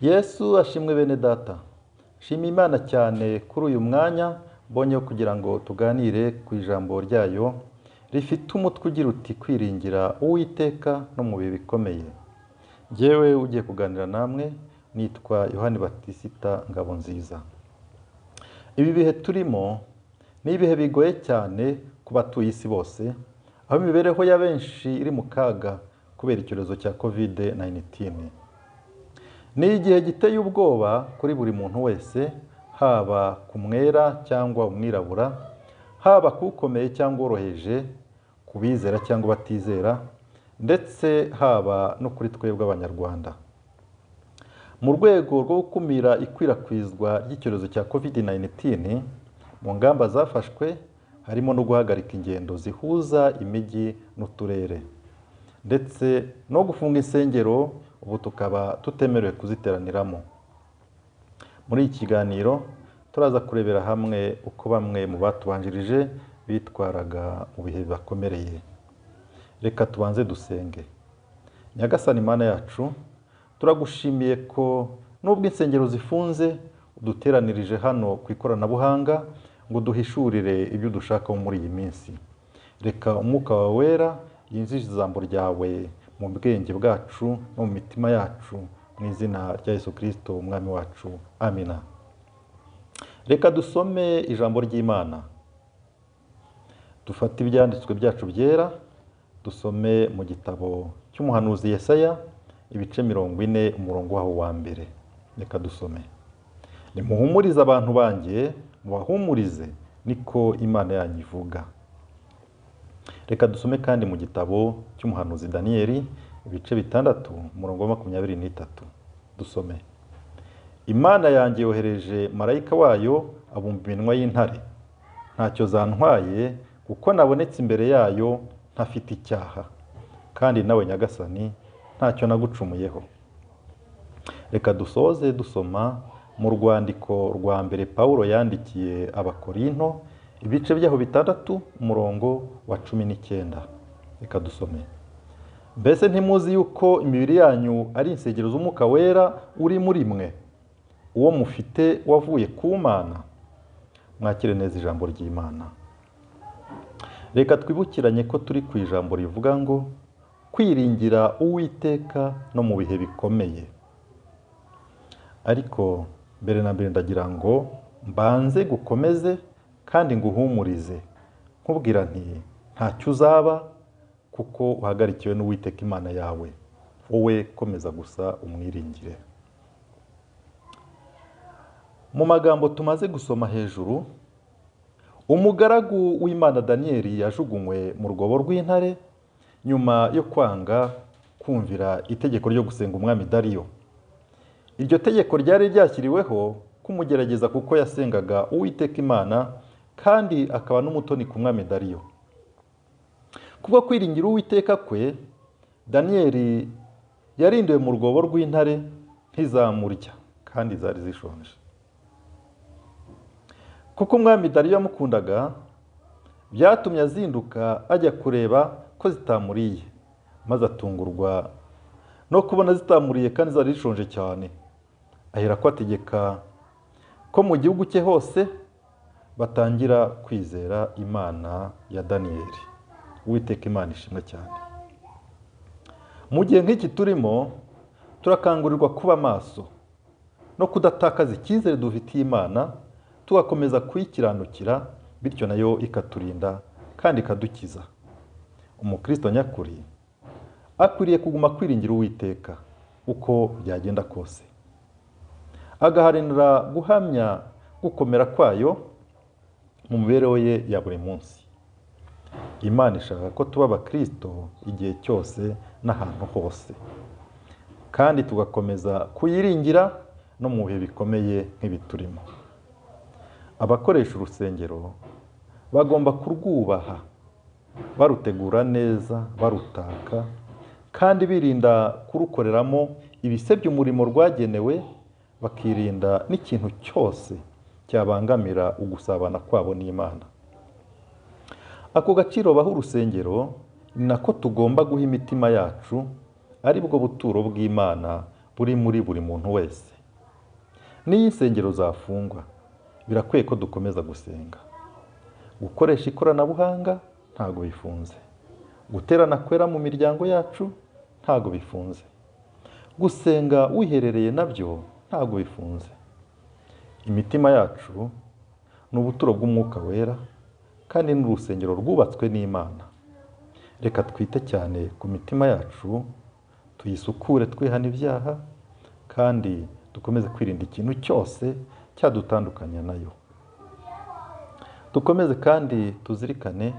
Yesu ashimwe bene data. Shima Imana cyane kuri uyu mwanya mbonyeho kugira ngo tuganire ku ijambo ryayo rifite umutwe ugira uti kwiringira Uwiteka no mu bihe bikomeye. Jyewe ugiye kuganira namwe nitwa Yohani Batisita Ngabonziza. Ibi bihe turimo ni ibihe bigoye cyane ku batuye isi bose, aho imibereho ya benshi iri mu kaga kubera icyorezo cya COVID-19. Ni igihe giteye ubwoba kuri buri muntu wese, haba ku mwera cyangwa umwirabura, haba kukomeye cyangwa woroheje, ku bizera cyangwa batizera, ndetse haba no kuri twebwe Abanyarwanda. Mu rwego rwo gukumira ikwirakwizwa ry'icyorezo cya COVID-19, mu ngamba zafashwe harimo no guhagarika ingendo zihuza imijyi n'uturere, ndetse no gufunga insengero, ubu tukaba tutemerewe kuziteraniramo. Muri iki kiganiro turaza kurebera hamwe uko bamwe mu batubanjirije bitwaraga mu bihe bibakomereye. Reka tubanze dusenge. Nyagasani Imana yacu, turagushimiye ko nubwo insengero zifunze uduteranirije hano ku ikoranabuhanga ngo duhishurire ibyo dushaka muri iyi minsi. Reka umwuka wawe wera yinjize ijambo ryawe mu bwenge bwacu no mu mitima yacu, mu izina rya Yesu Kristo umwami wacu. Amina. Reka dusome ijambo ry'Imana. Dufate ibyanditswe byacu byera, dusome mu gitabo cy'umuhanuzi Yesaya ibice 40 umurongo waho wa mbere. Reka dusome. Nimuhumurize abantu banjye, mubahumurize, niko Imana yanyu ivuga. Reka dusome kandi mu gitabo cy'umuhanuzi Daniyeli ibice 6 umurongo wa 23. Dusome. Imana yanjye yohereje marayika wayo abumba iminwa y'intare. Ntacyo zantwaye kuko nabonetse imbere yayo ntafite icyaha, kandi nawe Nyagasani ntacyo nagucumuyeho. Reka dusoze dusoma mu rwandiko rwa mbere Pawulo yandikiye Abakorinto ibice byaho 6 umurongo wa 19. Reka dusome. Mbese ntimuzi yuko imibiri yanyu ari insengero z'Umwuka wera uri muri mwe, uwo mufite wavuye ku Mana? Mwakire neza ijambo ry'Imana. Reka twibukiranye ko turi ku ijambo rivuga ngo kwiringira Uwiteka no mu bihe bikomeye. Ariko mbere na mbere ndagira ngo mbanze gukomeze kandi nguhumurize, nkubwira nti ntacyo uzaba kuko uhagarikiwe n'Uwiteka Imana yawe. Wowe komeza gusa umwiringire. Mu magambo tumaze gusoma hejuru, umugaragu w'Imana Daniyeli yajugunywe mu rwobo rw'intare nyuma yo kwanga kumvira itegeko ryo gusenga umwami Dariyo. Iryo tegeko ryari ryashyiriweho kumugerageza kuko yasengaga Uwiteka Imana kandi akaba n'umutoni ku mwami Dariyo. Kubwo kwiringira Uwiteka kwe, Daniyeli yarindiwe mu rwobo rw'intare ntizamurya kandi zari zishonje. Kuko umwami Dariyo yamukundaga, byatumye azinduka ajya kureba ko zitamuriye, maze atungurwa no kubona zitamuriye kandi zari zishonje cyane. Ahera ko ategeka ko mu gihugu cye hose batangira kwizera Imana ya Daniyeli. Uwiteka Imana ishimwe cyane. Mu gihe nk'iki turimo, turakangurirwa kuba maso no kudatakaza icyizere dufitiye Imana, tugakomeza kuyikiranukira, bityo nayo ikaturinda kandi ikadukiza. Umukristo nyakuri akwiriye kuguma kwiringira Uwiteka uko byagenda kose, agaharanira guhamya gukomera kwayo mu mibereho ye ya buri munsi. Imana ishaka ko tuba abakristo igihe cyose n'ahantu hose, kandi tugakomeza kuyiringira no mu bihe bikomeye nk'ibiturimo. Abakoresha urusengero bagomba kurwubaha, barutegura neza, barutaka, kandi birinda kurukoreramo ibisebya umurimo rwagenewe, bakirinda n'ikintu cyose cyabangamira ugusabana kwabo n'Imana. Ako gaciro baha urusengero ni nako tugomba guha imitima yacu, ari bwo buturo bw'Imana buri muri buri muntu wese. N'iyo insengero zafungwa, birakwiye ko dukomeza gusenga. Gukoresha ikoranabuhanga ntago bifunze. Guterana kwera mu miryango yacu ntago bifunze. Gusenga wiherereye nabyo ntago bifunze. Imitima yacu ni ubuturo bw'Umwuka Wera kandi n'urusengero rwubatswe n'Imana. Reka twite cyane ku mitima yacu, tuyisukure twihana ibyaha kandi dukomeze kwirinda ikintu cyose cyadutandukanya nayo. Dukomeze kandi tuzirikane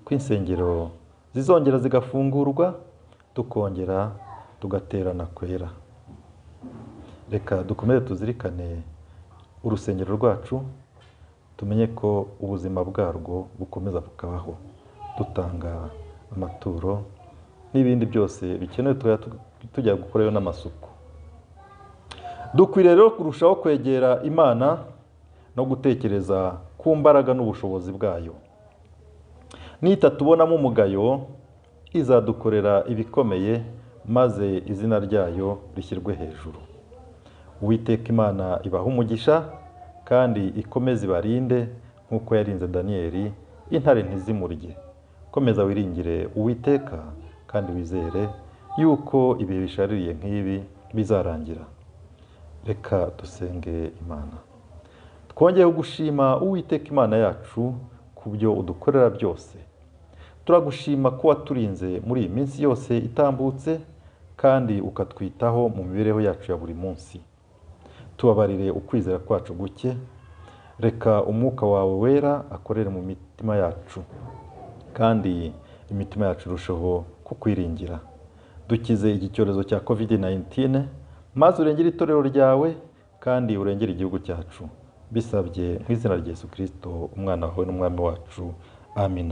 ko insengero zizongera zigafungurwa, tukongera tugaterana kwera. Reka dukomeze tuzirikane urusengero rwacu, tumenye ko ubuzima bwarwo bukomeza bukabaho, dutanga amaturo n'ibindi byose bikenewe tujya gukorayo n'amasuku. Dukwiriye rero kurushaho kwegera Imana no gutekereza ku mbaraga n'ubushobozi bwayo. Nitatubonamo umugayo, izadukorera ibikomeye maze izina ryayo rishyirwe hejuru. Uwiteka Imana ibaha umugisha kandi ikomeze ibarinde nk'uko yarinze Daniyeli, intare ntizimurye. Komeza wiringire Uwiteka kandi wizere yuko ibihe bishaririye nk'ibi bizarangira. Reka dusenge Imana. Twongeye gushima Uwiteka Imana yacu ku byo udukorera byose. Turagushima ko waturinze muri iyi minsi yose itambutse kandi ukatwitaho mu mibereho yacu ya buri munsi. Tubabarire ukwizera kwacu guke. Reka Umwuka wawe wera akorere mu mitima yacu kandi imitima yacu irusheho kukwiringira. Dukize iki cyorezo cya COVID-19 maze urengere itorero ryawe kandi urengere igihugu cyacu. Bisabye mu izina rya Yesu Kristo, umwana wawe n'umwami wacu. Amina.